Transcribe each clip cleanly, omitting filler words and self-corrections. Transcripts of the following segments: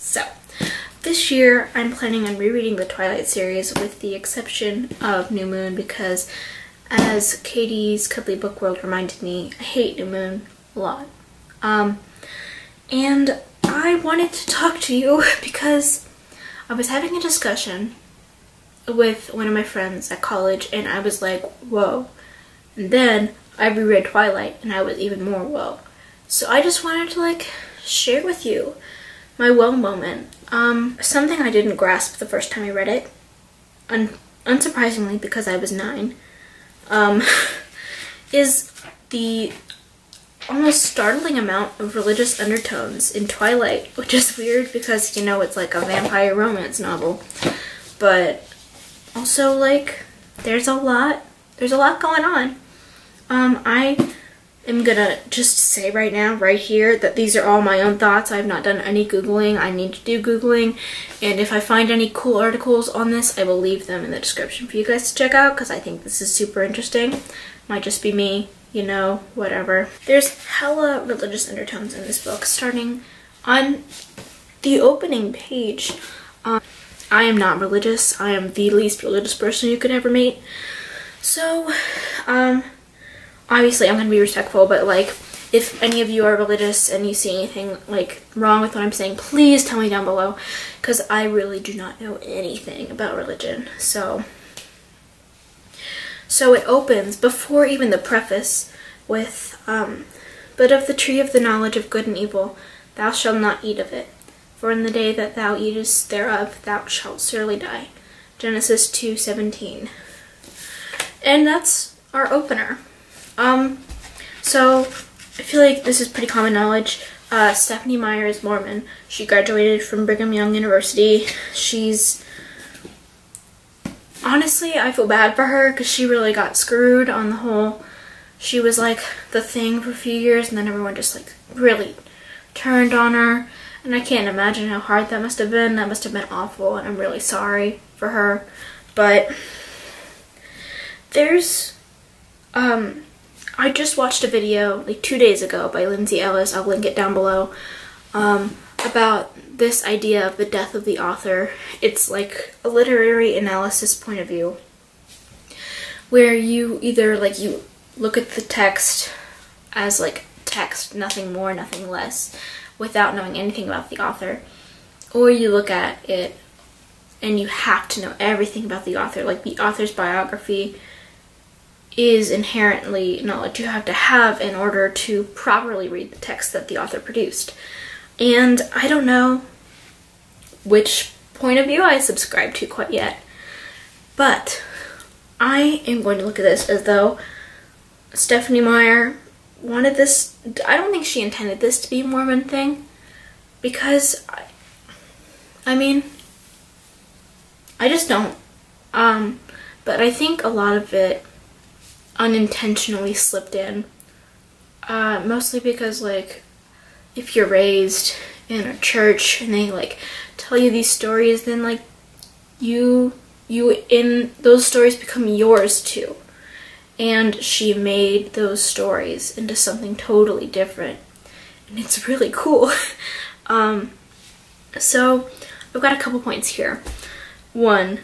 So, this year I'm planning on rereading the Twilight series with the exception of New Moon because, as Katie's Cuddly Book World reminded me, I hate New Moon a lot. And I wanted to talk to you because I was having a discussion with one of my friends at college and I was like, whoa. And then I reread Twilight and I was even more whoa. So I just wanted to share with you my whoa moment. Something I didn't grasp the first time I read it, unsurprisingly because I was 9, is the almost startling amount of religious undertones in Twilight, which is weird because, you know, it's like a vampire romance novel, but also, there's a lot going on. I am gonna just say right now, right here, that these are all my own thoughts. I've not done any Googling. I need to do Googling, and if I find any cool articles on this, I will leave them in the description for you guys to check out, because I think this is super interesting. Might just be me, you know, whatever. There's hella religious undertones in this book, starting on the opening page. I am not religious. I am the least religious person you could ever meet. So, obviously I'm gonna be respectful, but if any of you are religious and you see anything wrong with what I'm saying, please tell me down below, because I really do not know anything about religion. So it opens, before even the preface, with, but of the tree of the knowledge of good and evil, thou shalt not eat of it. For in the day that thou eatest thereof, thou shalt surely die. Genesis 2:17. And that's our opener. So I feel like this is pretty common knowledge. Stephenie Meyer is Mormon. She graduated from Brigham Young University. Honestly, I feel bad for her because she really got screwed on the whole. She was the thing for a few years and then everyone just really turned on her. And I can't imagine how hard that must have been. That must have been awful, and I'm really sorry for her. But there's, I just watched a video 2 days ago by Lindsey, Ellis, I'll link it down below, about this idea of the death of the author. It's like a literary analysis point of view, where you either you look at the text as text, nothing more, nothing less, without knowing anything about the author, or you look at it and you have to know everything about the author. The author's biography is inherently knowledge you have to have in order to properly read the text that the author produced. And I don't know which point of view I subscribe to quite yet, but I am going to look at this as though Stephenie Meyer wanted this. I don't think she intended this to be a Mormon thing, because I mean, I just don't. But I think a lot of it unintentionally slipped in, mostly because if you're raised in a church and they tell you these stories, then you in those stories become yours too. And she made those stories into something totally different. And it's really cool. So I've got a couple points here. One,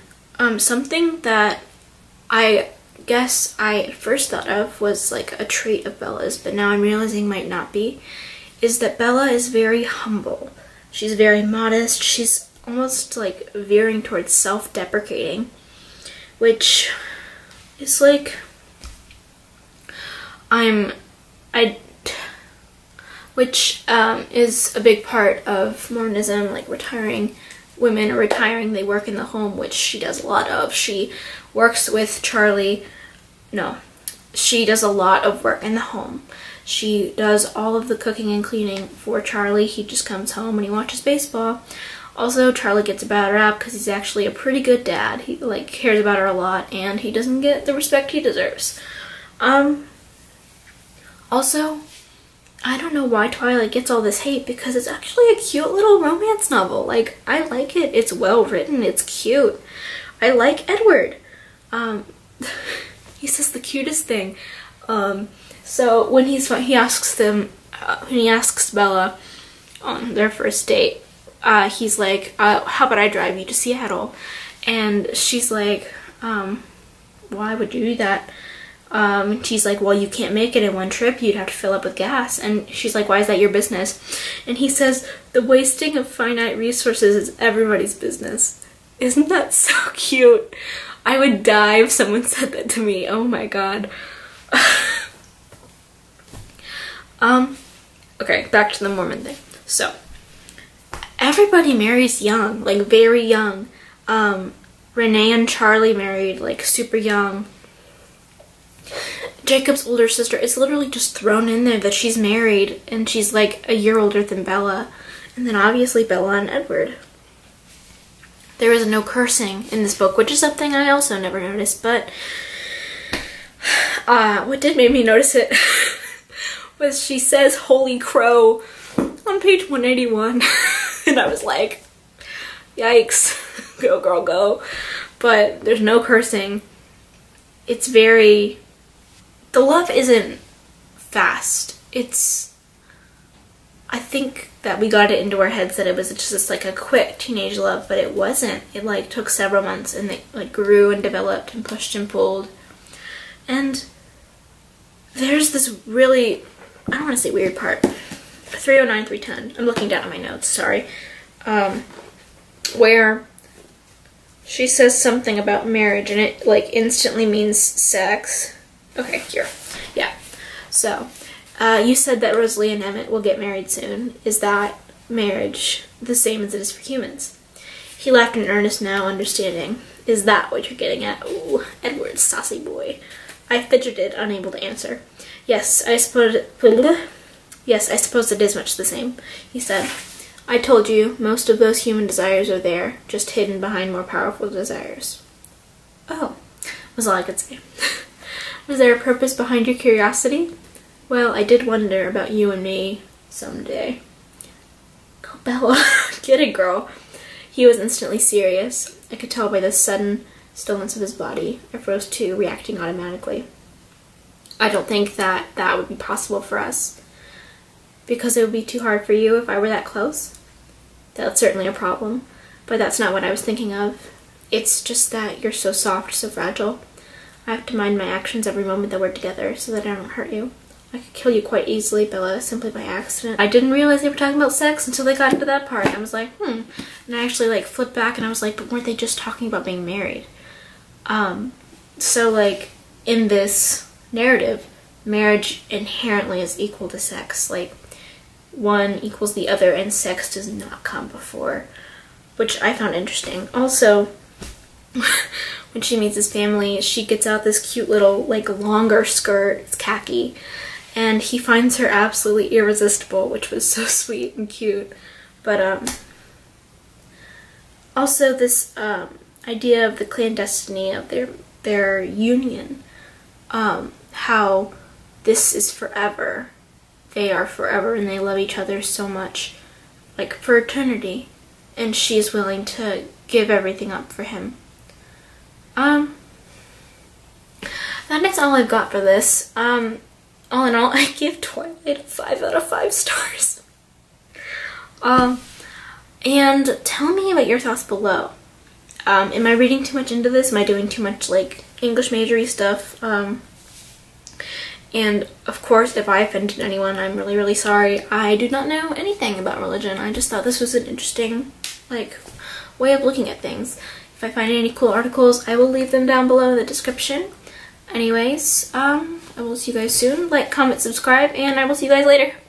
something that I guess I at first thought of was a trait of Bella's, but now I'm realizing might not be, is that Bella is very humble. She's very modest. She's almost veering towards self-deprecating, which is which is a big part of Mormonism, retiring women are retiring, they work in the home, which she does a lot of. She works with Charlie. No, she does a lot of work in the home. She does all of the cooking and cleaning for Charlie. He just comes home and he watches baseball. Also, Charlie gets a bad rap because he's actually a pretty good dad. He cares about her a lot, and he doesn't get the respect he deserves. Also, I don't know why Twilight gets all this hate, because it's actually a cute little romance novel. I like it. It's well written. It's cute. I like Edward. He says the cutest thing. So when he asks Bella on their first date, he's like, how about I drive you to Seattle? And she's like, why would you do that? She's like, well, you can't make it in one trip. You'd have to fill up with gas. And she's like, why is that your business? And he says, the wasting of finite resources is everybody's business. Isn't that so cute? I would die if someone said that to me. Oh my god. Okay, back to the Mormon thing. So, everybody marries young, like very young. Renee and Charlie married like super young. Jacob's older sister is literally just thrown in there that she's married, and she's like a year older than Bella. And then obviously Bella and Edward. There is no cursing in this book, which is something I also never noticed, but what did make me notice it was she says holy crow on page 181. And I was like, yikes, go girl go. But there's no cursing. It's very, the love isn't fast. It's, I think that we got it into our heads that it was just like a quick teenage love, but it wasn't. It like took several months, and it like grew and developed and pushed and pulled. And there's this really, I don't want to say weird part. 309, 310. I'm looking down at my notes, sorry. Where she says something about marriage, and it like instantly means sex. Okay, here. Yeah. So, you said that Rosalie and Emmett will get married soon. Is that marriage the same as it is for humans? He laughed in earnest now, understanding. Is that what you're getting at? Ooh, Edward's saucy boy. I fidgeted, unable to answer. Yes, I suppose it is much the same, he said. I told you, most of those human desires are there, just hidden behind more powerful desires. Oh, was all I could say. Was there a purpose behind your curiosity? Well, I did wonder about you and me someday. Go Bella, get it, girl. He was instantly serious. I could tell by the sudden stillness of his body. I froze too, reacting automatically. I don't think that that would be possible for us. Because it would be too hard for you if I were that close? That's certainly a problem, but that's not what I was thinking of. It's just that you're so soft, so fragile. I have to mind my actions every moment that we're together so that I don't hurt you. I could kill you quite easily, Bella, simply by accident. I didn't realize they were talking about sex until they got into that part. I was like, And I actually like flipped back and I was like, but weren't they just talking about being married? So like in this narrative, marriage inherently is equal to sex. Like one equals the other and sex does not come before, which I found interesting. Also, when she meets his family, she gets out this cute little like longer skirt, it's khaki, and he finds her absolutely irresistible, which was so sweet and cute. But also this idea of the clandestiny of their union, how this is forever. They are forever and they love each other so much, like for eternity, and she's willing to give everything up for him. That is all I've got for this. All in all, I give Twilight a 5 out of 5 stars. And tell me about your thoughts below. Am I reading too much into this? Am I doing too much like English majory stuff? And of course, if I offended anyone, I'm really, really sorry. I do not know anything about religion. I just thought this was an interesting, like, way of looking at things. If I find any cool articles, I will leave them down below in the description. Anyways, I will see you guys soon. Like, comment, subscribe, and I will see you guys later. Bye.